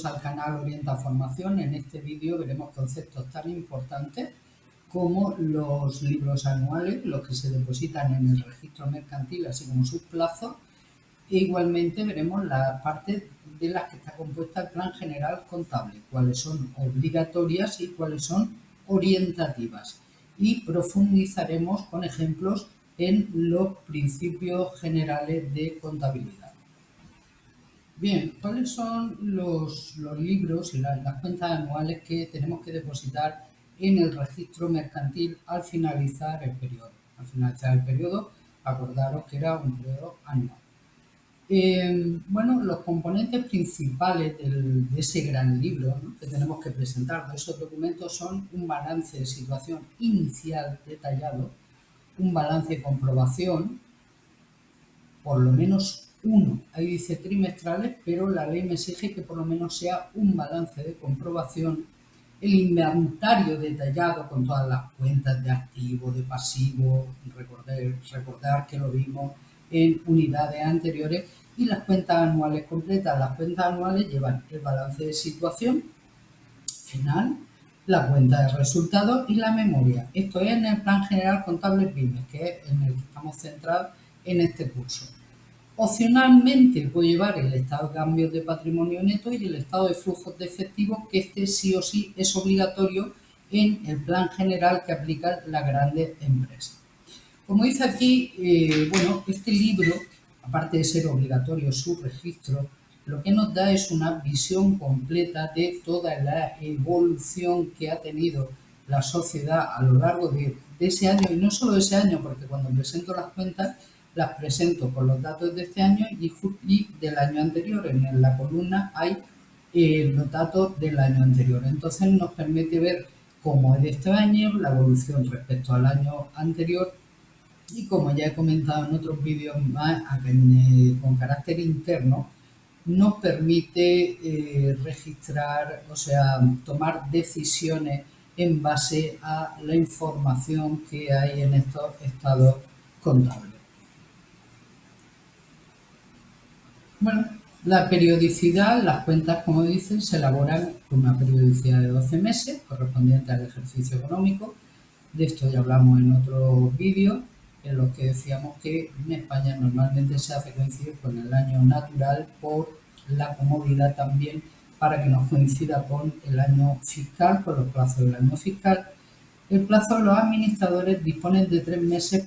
Bienvenidos al canal Orienta Formación. En este vídeo veremos conceptos tan importantes como los libros anuales, los que se depositan en el registro mercantil, así como sus plazos, e igualmente veremos la parte de las que está compuesta el Plan General Contable, cuáles son obligatorias y cuáles son orientativas. Y profundizaremos con ejemplos en los principios generales de contabilidad. Bien, ¿cuáles son los libros y las cuentas anuales que tenemos que depositar en el registro mercantil al finalizar el periodo? Al finalizar el periodo, acordaros que era un periodo anual. Bueno, los componentes principales de ese gran libro, ¿no?, que tenemos que presentar, de esos documentos, son un balance de situación inicial detallado, un balance de comprobación, por lo menos uno. Ahí dice trimestrales, pero la ley me exige que por lo menos sea un balance de comprobación, el inventario detallado con todas las cuentas de activo, de pasivo, recordar que lo vimos en unidades anteriores, y las cuentas anuales completas. Las cuentas anuales llevan el balance de situación final, la cuenta de resultados y la memoria. Esto es en el Plan General Contable PYME, que es en el que estamos centrados en este curso. Opcionalmente puedo llevar el estado de cambios de patrimonio neto y el estado de flujos de efectivo, que este sí o sí es obligatorio en el plan general que aplican las grandes empresas. Como dice aquí, bueno, este libro, aparte de ser obligatorio su registro, lo que nos da es una visión completa de toda la evolución que ha tenido la sociedad a lo largo de ese año, y no solo de ese año, porque cuando presento las cuentas las presento con los datos de este año y del año anterior. En la columna hay los datos del año anterior. Entonces nos permite ver cómo es de este año, la evolución respecto al año anterior, y como ya he comentado en otros vídeos más con carácter interno, nos permite registrar, o sea, tomar decisiones en base a la información que hay en estos estados contables. Bueno, la periodicidad, las cuentas, como dicen, se elaboran con una periodicidad de 12 meses, correspondiente al ejercicio económico. De esto ya hablamos en otro vídeo, en los que decíamos que en España normalmente se hace coincidir con el año natural por la comodidad también, para que nos coincida con el año fiscal, con los plazos del año fiscal. El plazo de los administradores disponen de 3 meses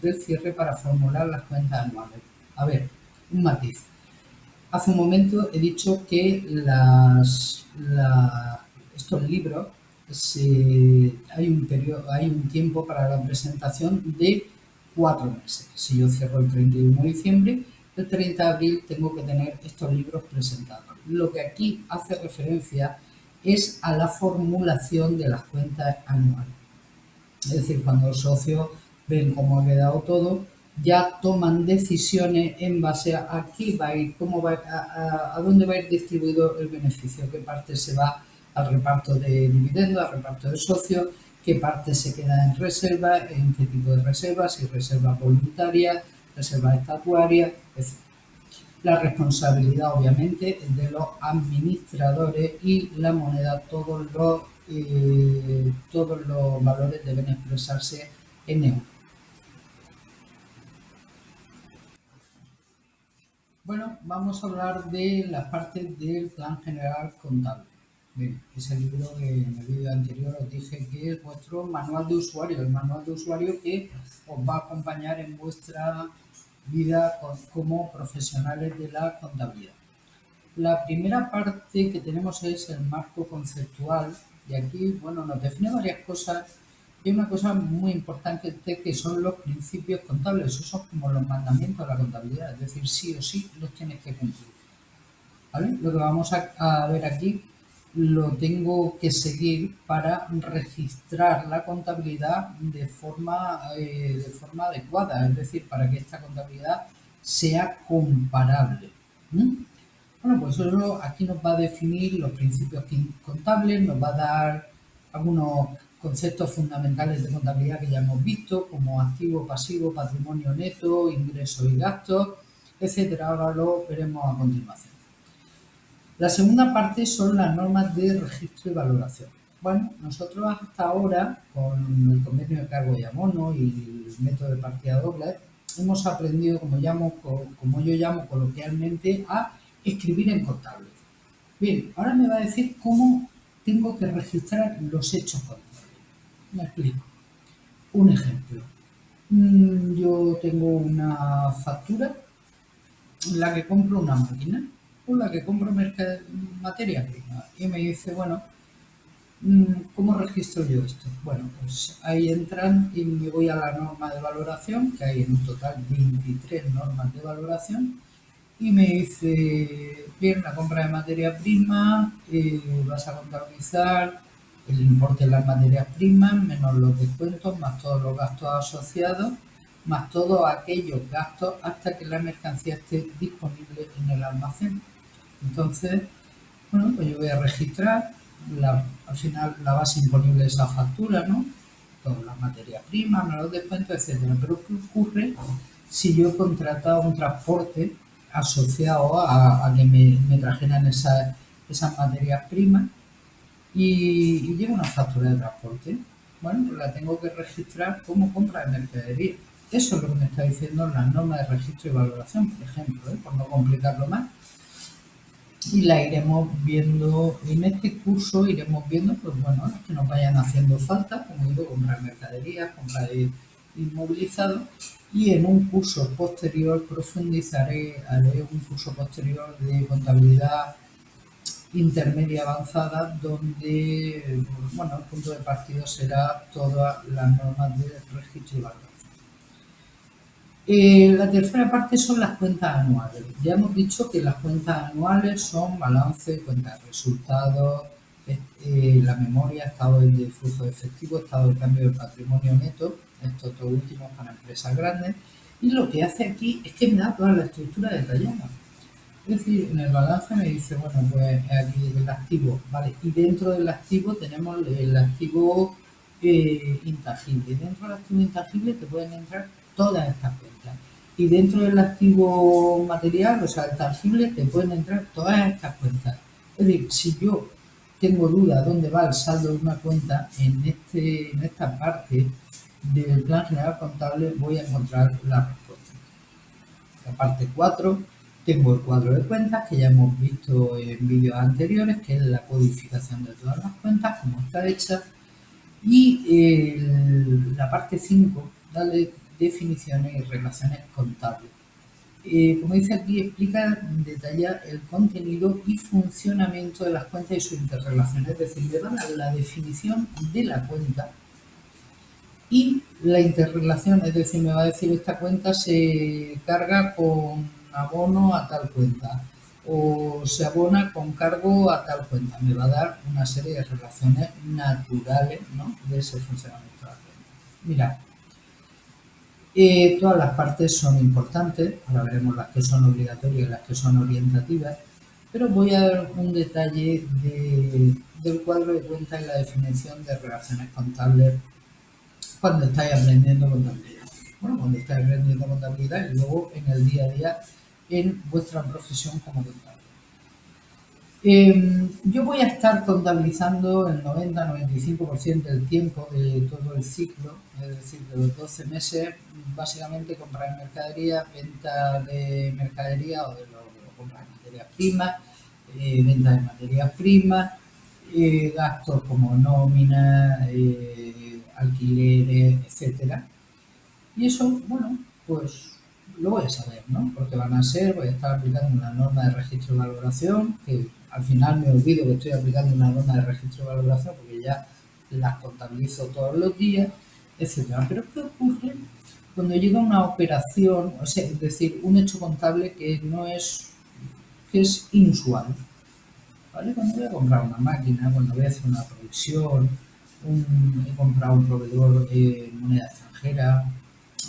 del cierre para formular las cuentas anuales. A ver, un matiz. Hace un momento he dicho que estos libros hay un tiempo para la presentación de 4 meses. Si yo cierro el 31 de diciembre, el 30 de abril tengo que tener estos libros presentados. Lo que aquí hace referencia es a la formulación de las cuentas anuales. Es decir, cuando los socios ven cómo ha quedado todo, ya toman decisiones en base a qué va a ir, cómo va a dónde va a ir distribuido el beneficio, qué parte se va al reparto de dividendos, al reparto de socios, qué parte se queda en reserva, en qué tipo de reservas, si reservas voluntarias, reservas estatuarias, etc. La responsabilidad, obviamente, es de los administradores, y la moneda, todos los valores deben expresarse en euros. Bueno, vamos a hablar de las partes del Plan General Contable. Bien, ese libro que en el vídeo anterior os dije que es vuestro manual de usuario, el manual de usuario que os va a acompañar en vuestra vida como profesionales de la contabilidad. La primera parte que tenemos es el marco conceptual, y aquí, bueno, nos define varias cosas. Y una cosa muy importante que son los principios contables. Esos son como los mandamientos de la contabilidad, es decir, sí o sí los tienes que cumplir, ¿vale? Lo que vamos a ver aquí lo tengo que seguir para registrar la contabilidad de forma adecuada, es decir, para que esta contabilidad sea comparable. Bueno, pues eso aquí nos va a definir los principios contables, nos va a dar algunos conceptos fundamentales de contabilidad que ya hemos visto, como activo, pasivo, patrimonio neto, ingresos y gastos, etcétera. Ahora lo veremos a continuación. La segunda parte son las normas de registro y valoración. Bueno, nosotros hasta ahora, con el convenio de cargo y abono y el método de partida doble, hemos aprendido, como yo llamo coloquialmente, a escribir en contable. Bien, ahora me va a decir cómo tengo que registrar los hechos contables. Me explico. Un ejemplo. Yo tengo una factura en la que compro una máquina o la que compro materia prima y me dice, bueno, ¿cómo registro yo esto? Bueno, pues ahí entran y me voy a la norma de valoración, que hay en un total 23 normas de valoración, y me dice, bien, la compra de materia prima, vas a contabilizar el importe de las materias primas, menos los descuentos, más todos los gastos asociados, más todos aquellos gastos hasta que la mercancía esté disponible en el almacén. Entonces, bueno, pues yo voy a registrar al final la base imponible de esa factura, ¿no? Todas las materias primas, menos los descuentos, etcétera. Pero ¿qué ocurre si yo he contratado un transporte asociado a que me trajeran esas materias primas y llevo una factura de transporte? Bueno, pues la tengo que registrar como compra de mercadería. Eso es lo que me está diciendo la norma de registro y valoración, por ejemplo, por no complicarlo más. Y la iremos viendo en este curso, iremos viendo, pues bueno, las que nos vayan haciendo falta, como digo, comprar mercadería, comprar inmovilizado, y en un curso posterior haré un curso posterior de contabilidad intermedia avanzada, donde, bueno, el punto de partida será todas las normas de registro y valoración. La tercera parte son las cuentas anuales. Ya hemos dicho que las cuentas anuales son balance, cuentas de resultados, la memoria, estado de flujo de efectivo, estado de cambio de patrimonio neto, estos dos últimos para empresas grandes. Y lo que hace aquí es que me da toda la estructura detallada. Es decir, en el balance me dice, bueno, pues aquí el activo, ¿vale? Y dentro del activo tenemos el activo intangible. Dentro del activo intangible te pueden entrar todas estas cuentas. Y dentro del activo material, o sea, el tangible, te pueden entrar todas estas cuentas. Es decir, si yo tengo duda dónde va el saldo de una cuenta, en esta parte del plan general contable voy a encontrar la respuesta. La parte 4, tengo el cuadro de cuentas que ya hemos visto en vídeos anteriores, que es la codificación de todas las cuentas, cómo está hecha. Y la parte 5, darle definiciones y relaciones contables. Como dice aquí, explica, detalla el contenido y funcionamiento de las cuentas y sus interrelaciones. Es decir, le va a dar la definición de la cuenta y la interrelación, es decir, me va a decir esta cuenta se carga con abono a tal cuenta o se abona con cargo a tal cuenta. Me va a dar una serie de relaciones naturales, ¿no?, de ese funcionamiento de la cuenta. Mira, todas las partes son importantes, ahora veremos las que son obligatorias y las que son orientativas, pero voy a dar un detalle del cuadro de cuenta y la definición de relaciones contables cuando estáis aprendiendo contabilidad. Bueno, cuando estáis aprendiendo contabilidad y luego en el día a día en vuestra profesión como contable. Yo voy a estar contabilizando el 90-95% del tiempo de todo el ciclo, es decir, de los 12 meses, básicamente comprar mercadería, venta de mercadería o de comprar materias primas, venta de materias primas, gastos como nómina, alquileres, etcétera. Y eso, bueno, pues lo voy a saber, ¿no? Porque voy a estar aplicando una norma de registro de valoración, que al final me olvido que estoy aplicando una norma de registro de valoración porque ya las contabilizo todos los días, etcétera. Pero ¿qué ocurre cuando llega una operación, o sea, es decir, un hecho contable que es inusual? ¿Vale? Cuando voy a comprar una máquina, cuando voy a hacer una provisión, he comprado un proveedor de moneda extranjera.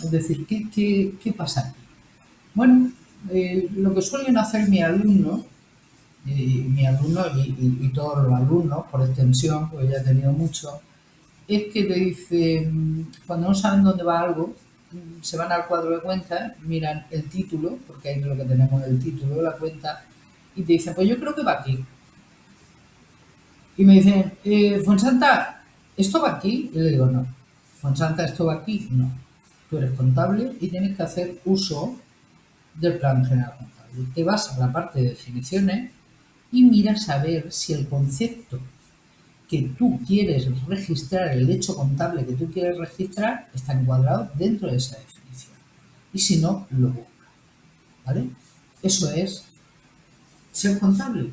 Es decir, ¿qué pasa aquí? Bueno, lo que suelen hacer mis alumnos, y todos los alumnos, por extensión, porque ya he tenido muchos, es que te dicen, cuando no saben dónde va algo, se van al cuadro de cuentas, miran el título, porque ahí es lo que tenemos, el título de la cuenta, y te dicen, pues yo creo que va aquí. Y me dicen, Fuensanta, ¿esto va aquí? Y le digo, no. Fuensanta, ¿esto va aquí? No. Tú eres contable y tienes que hacer uso del plan general contable. Te vas a la parte de definiciones y miras a ver si el concepto que tú quieres registrar, el hecho contable que tú quieres registrar, está encuadrado dentro de esa definición. Y si no, lo buscas. ¿Vale? Eso es ser contable.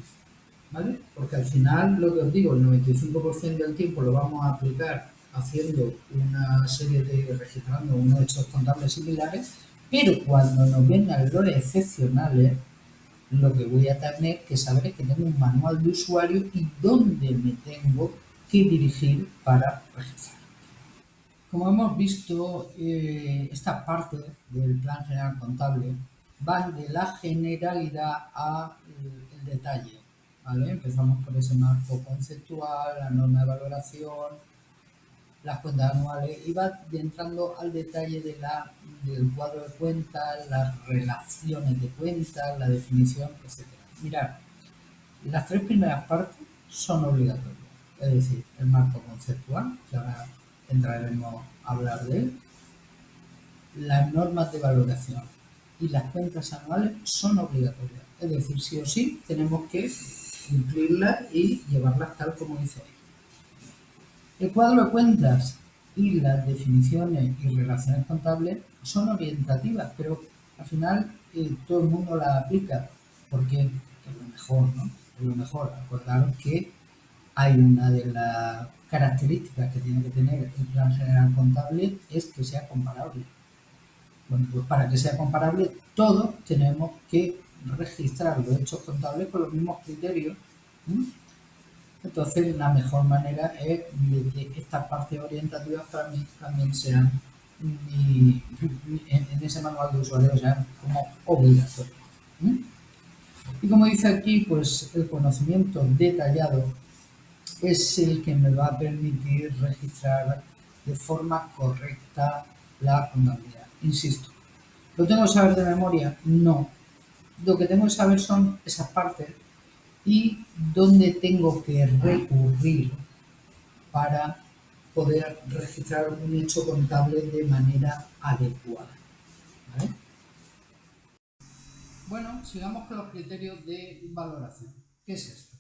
¿Vale? Porque al final, lo que os digo, el 95% del tiempo lo vamos a aplicar haciendo una serie de, registrando unos hechos contables similares, pero cuando nos vengan errores excepcionales, lo que voy a tener que saber es que tengo un manual de usuario y dónde me tengo que dirigir para registrar. Como hemos visto, esta parte del plan general contable van de la generalidad a el detalle. ¿Vale? Empezamos por ese marco conceptual, la norma de valoración, las cuentas anuales y va entrando al detalle del cuadro de cuentas, las relaciones de cuentas, la definición, etc. Mirad, las tres primeras partes son obligatorias, es decir, el marco conceptual, que ahora entraremos a hablar de él, las normas de valoración y las cuentas anuales son obligatorias, es decir, sí o sí tenemos que cumplirlas y llevarlas tal como dice ahí. El cuadro de cuentas y las definiciones y relaciones contables son orientativas, pero al final todo el mundo las aplica porque es lo mejor, ¿no? Es lo mejor. Acordaros que hay una de las características que tiene que tener el plan general contable es que sea comparable. Bueno, pues para que sea comparable, todos tenemos que registrar los hechos contables con los mismos criterios. Entonces, la mejor manera es de que estas partes orientativas para mí también sean en ese manual de usuario sean como obligatorios. Y como dice aquí, pues el conocimiento detallado es el que me va a permitir registrar de forma correcta la contabilidad. Insisto, ¿lo tengo que saber de memoria? No. Lo que tengo que saber son esas partes y dónde tengo que recurrir para poder registrar un hecho contable de manera adecuada. ¿Vale? Bueno, sigamos con los criterios de valoración. ¿Qué es esto?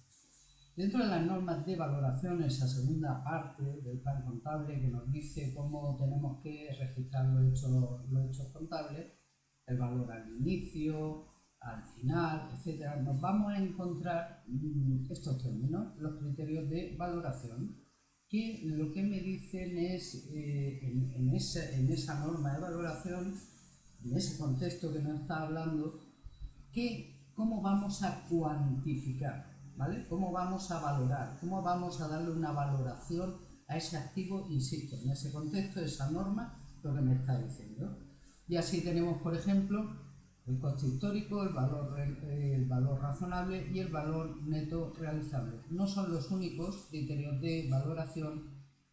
Dentro de las normas de valoración, esa segunda parte del plan contable que nos dice cómo tenemos que registrar los hechos contables, el valor al inicio, al final, etcétera, nos vamos a encontrar estos términos, los criterios de valoración, que lo que me dicen es, en esa norma de valoración, en ese contexto que nos está hablando, cómo vamos a cuantificar, ¿vale? Cómo vamos a valorar, cómo vamos a darle una valoración a ese activo, insisto, en ese contexto, esa norma, lo que me está diciendo. Y así tenemos, por ejemplo, el coste histórico, el valor razonable y el valor neto realizable. No son los únicos criterios de valoración,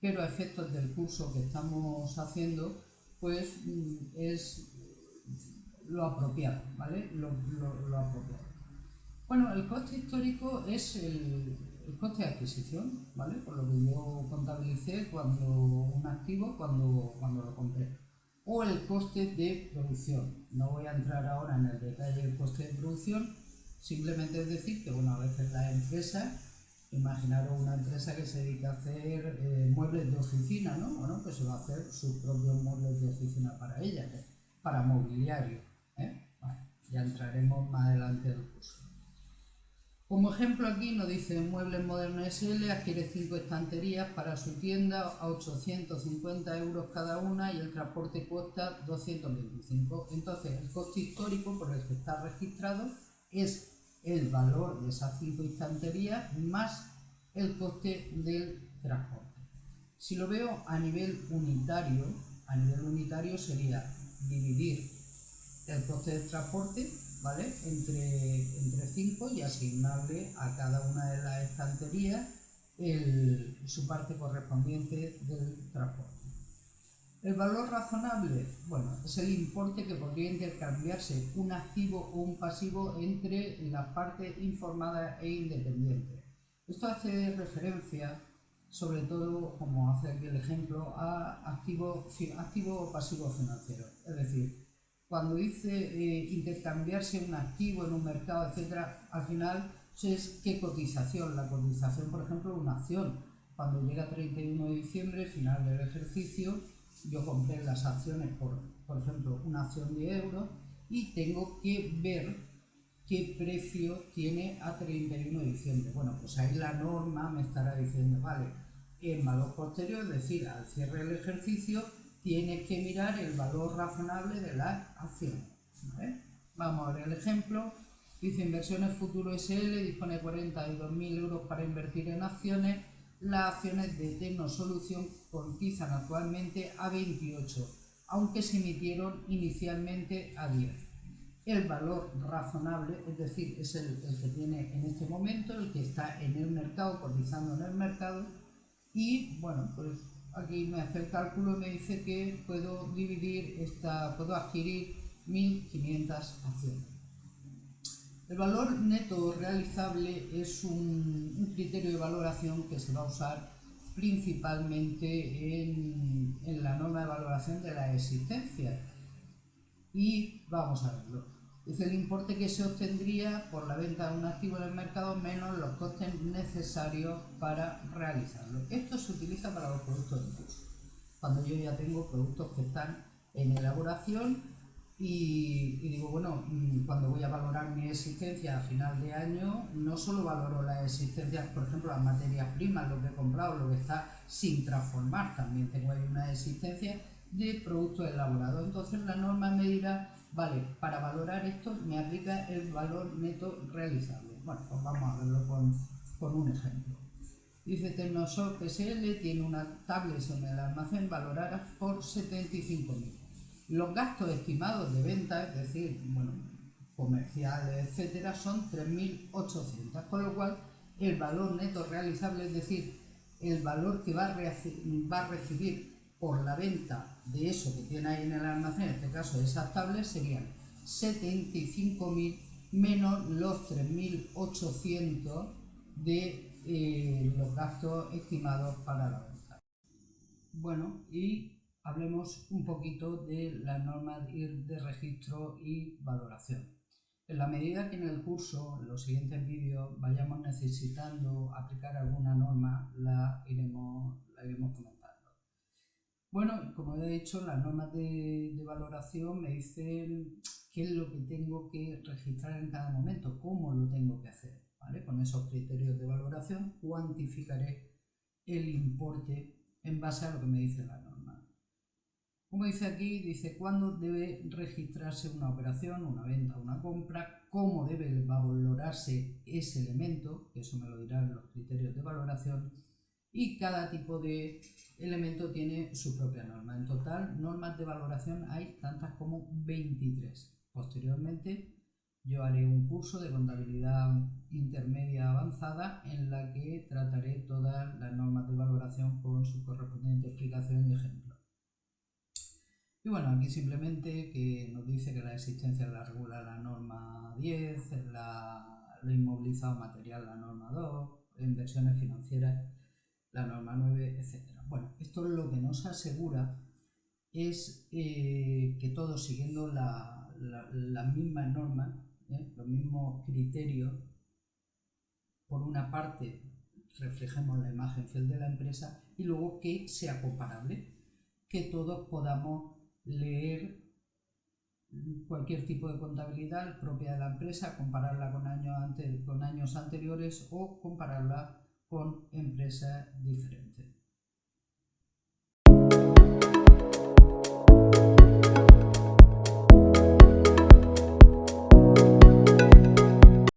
pero a efectos del curso que estamos haciendo, pues es lo apropiado, ¿vale? Lo apropiado. Bueno, el coste histórico es el coste de adquisición, ¿vale? Por lo que yo contabilicé cuando un activo, cuando lo compré. O el coste de producción. No voy a entrar ahora en el detalle del coste de producción, simplemente es decir que, bueno, a veces las empresas, imaginaros una empresa que se dedica a hacer muebles de oficina, ¿no? Bueno, pues se va a hacer sus propios muebles de oficina para ella, para mobiliario. Bueno, ya entraremos más adelante del curso. Como ejemplo aquí nos dice Muebles Modernos SL adquiere 5 estanterías para su tienda a 850 euros cada una y el transporte cuesta 225. Entonces el coste histórico por el que está registrado es el valor de esas 5 estanterías más el coste del transporte. Si lo veo a nivel unitario sería dividir el coste del transporte, ¿vale? entre 5 y asignarle a cada una de las estanterías su parte correspondiente del transporte. El valor razonable, bueno, es el importe que podría intercambiarse un activo o un pasivo entre las partes informadas e independientes. Esto hace referencia, sobre todo, como hace aquí el ejemplo, a activo o pasivo financiero. Es decir, cuando dice intercambiarse un activo en un mercado, etcétera, al final es qué cotización. La cotización, por ejemplo, una acción. Cuando llega 31 de diciembre, final del ejercicio, yo compré las acciones por ejemplo, una acción de euros y tengo que ver qué precio tiene a 31 de diciembre. Bueno, pues ahí la norma me estará diciendo, vale, en valor posterior, es decir, al cierre del ejercicio, tienes que mirar el valor razonable de la acción. ¿Vale? Vamos a ver el ejemplo. Dice Inversiones Futuro SL dispone de 42.000 euros para invertir en acciones. Las acciones de Tecnosolución cotizan actualmente a 28, aunque se emitieron inicialmente a 10. El valor razonable, es decir, es el que tiene en este momento, el que está en el mercado, cotizando en el mercado, y bueno, pues aquí me hace el cálculo y me dice que puedo adquirir 1.500 acciones. El valor neto realizable es un criterio de valoración que se va a usar principalmente en la norma de valoración de la existencia. Y vamos a verlo. Es el importe que se obtendría por la venta de un activo en el mercado menos los costes necesarios para realizarlo. Esto se utiliza para los productos de curso. Cuando yo ya tengo productos que están en elaboración y digo, bueno, cuando voy a valorar mi existencia a final de año, no solo valoro las existencias, por ejemplo, las materias primas, lo que he comprado, lo que está sin transformar, también tengo ahí una existencia de productos elaborados. Entonces la norma me dirá, vale, para valorar esto me aplica el valor neto realizable. Bueno, pues vamos a verlo con un ejemplo. Dice Tecnoshop SL tiene una tablet en el almacén valorada por 75.000. Los gastos estimados de venta, es decir, bueno, comerciales, etcétera, son 3.800, con lo cual el valor neto realizable, es decir, el valor que va a recibir por la venta de eso que tiene ahí en el almacén, en este caso de esas tablets, serían 75.000 menos los 3.800 de los gastos estimados para la venta. Bueno, y hablemos un poquito de las normas de registro y valoración. En la medida que en el curso, en los siguientes vídeos, vayamos necesitando aplicar alguna norma, la iremos comentando. Bueno, como he dicho, las normas de valoración me dicen qué es lo que tengo que registrar en cada momento, cómo lo tengo que hacer. ¿Vale? Con esos criterios de valoración cuantificaré el importe en base a lo que me dice la norma. Como dice aquí, dice cuándo debe registrarse una operación, una venta, una compra, cómo debe valorarse ese elemento, que eso me lo dirán los criterios de valoración, y cada tipo de elemento tiene su propia norma. En total, normas de valoración hay tantas como 23. Posteriormente, yo haré un curso de contabilidad intermedia avanzada en la que trataré todas las normas de valoración con su correspondiente explicación y ejemplo. Y bueno, aquí simplemente que nos dice que la existencia la regula la norma 10, lo inmovilizado material la norma 2, inversiones financieras la norma 9, etc. Bueno, esto lo que nos asegura es que todos siguiendo las mismas normas, los mismos criterios, por una parte reflejemos la imagen fiel de la empresa y luego que sea comparable, que todos podamos leer cualquier tipo de contabilidad propia de la empresa, compararla con años anteriores o compararla con empresas diferentes.